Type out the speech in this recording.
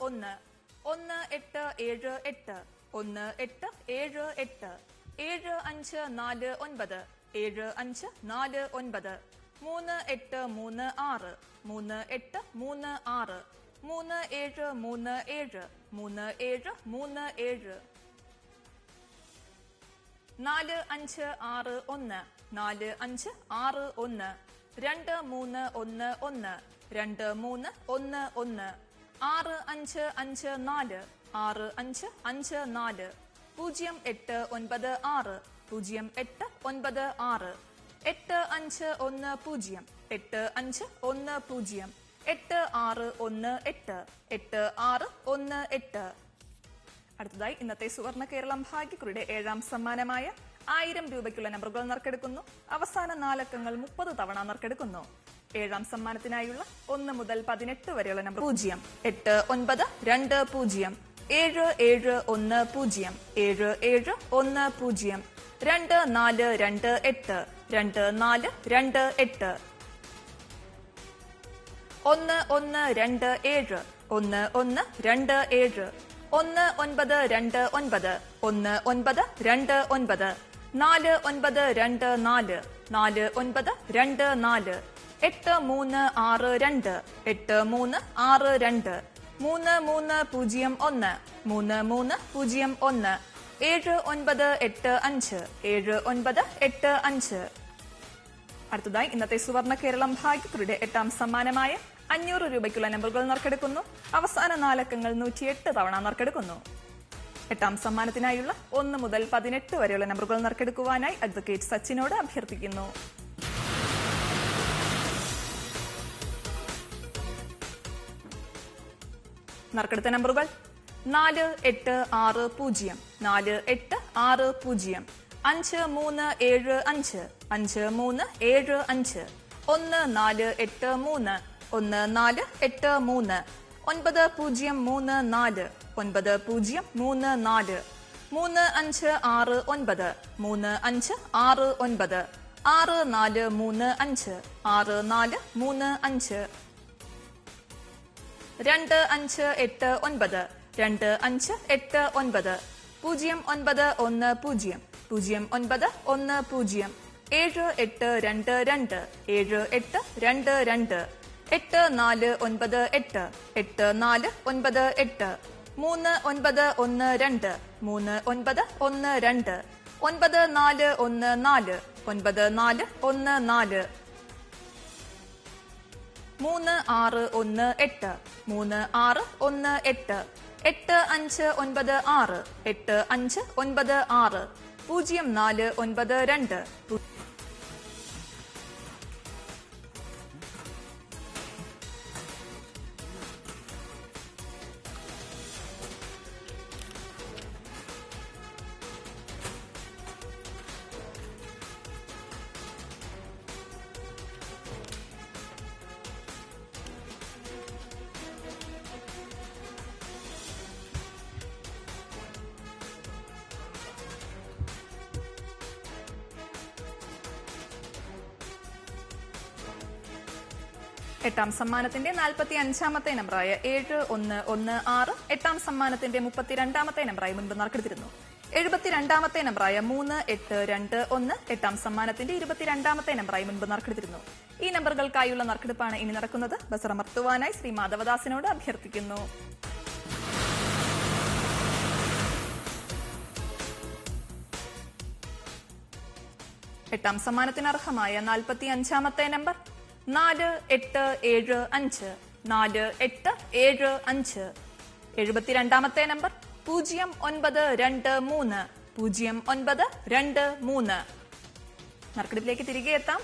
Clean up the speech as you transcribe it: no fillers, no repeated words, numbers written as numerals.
1 1878 1878 7549 7549 3836 3836 3737 3737 4561 4561 2311 2311 6554 6554 0896 0896 8510 8510 8618 8618 അടുത്തതായി ഇന്നത്തെ സുവർണ കേരളം ഭാഗ്യക്കുറിയുടെ 7ാം സമ്മാനമായ 1000 രൂപയ്ക്കുള്ള നമ്പറുകൾ നറുക്കെടുക്കുന്നു. അവസാന 4 അക്കങ്ങൾ 30 തവണ നറുക്കെടുക്കുന്നു. 7ാം സമ്മാനത്തിനായുള്ള 1 മുതൽ 18 വരെയുള്ള നമ്പർ 08920 7710 7710 2428 2428 1127 1127 1929 1929 4924 4924 8362 8362 3301 3301 7985 7985 അടുത്തതായി ഇന്നത്തെ സുവർണ കേരളം ഭാഗ്യക്കുറിയുടെ 8ാം സമ്മാനമായ 500 രൂപയ്ക്കുള്ള നമ്പറുകൾ നറുക്കെടുക്കുന്നു. അവസാന 4 അക്കങ്ങൾ 108 തവണ നറുക്കെടുക്കുന്നു. 8ാം സമ്മാനത്തിനായുള്ള 1 മുതൽ 18 വരെയുള്ള നമ്പറുകൾ നറുക്കെടുക്കുവാനായി അഡ്വക്കേറ്റ് സച്ചിനോട് അഭ്യർത്ഥിക്കുന്നു. നറുക്കെടുത്ത നമ്പറുകൾ 4860 4860 5375 5375 1483 1483 9034 9034 3569 3569 6435 6435 2589 2589 0910 0910 7822 7822 8498 8498 3912 3912 9414 9414 3618 3618 8596 8596 0492 8ാം സമ്മാനത്തിന്റെ 45ാമത്തെ നമ്പറായ 7116 8ാം സമ്മാനത്തിന്റെ 32ാമത്തെ നമ്പറായി മുൻപ് നറുക്കെടുത്തിരുന്നു. 72ാമത്തെ നമ്പറായ 3821 8ാം സമ്മാനത്തിന്റെ 22ാമത്തെ നമ്പറായി മുൻപ് നറുക്കെടുത്തിരുന്നു. ഈ നമ്പറുകൾക്കായുള്ള നറുക്കെടുപ്പാണ് ഇനി നടക്കുന്നത്. ബസർ അമർത്തുവാനായി ശ്രീ മാധവദാസിനോട് അഭ്യർത്ഥിക്കുന്നു. എട്ടാം സമ്മാനത്തിന് അർഹമായ 45ാമത്തെ നമ്പർ 4875 4875. 72ാമത്തെ നമ്പർ 0923 0923. നറുക്കെടുപ്പിലേക്ക് തിരികെ എത്താം.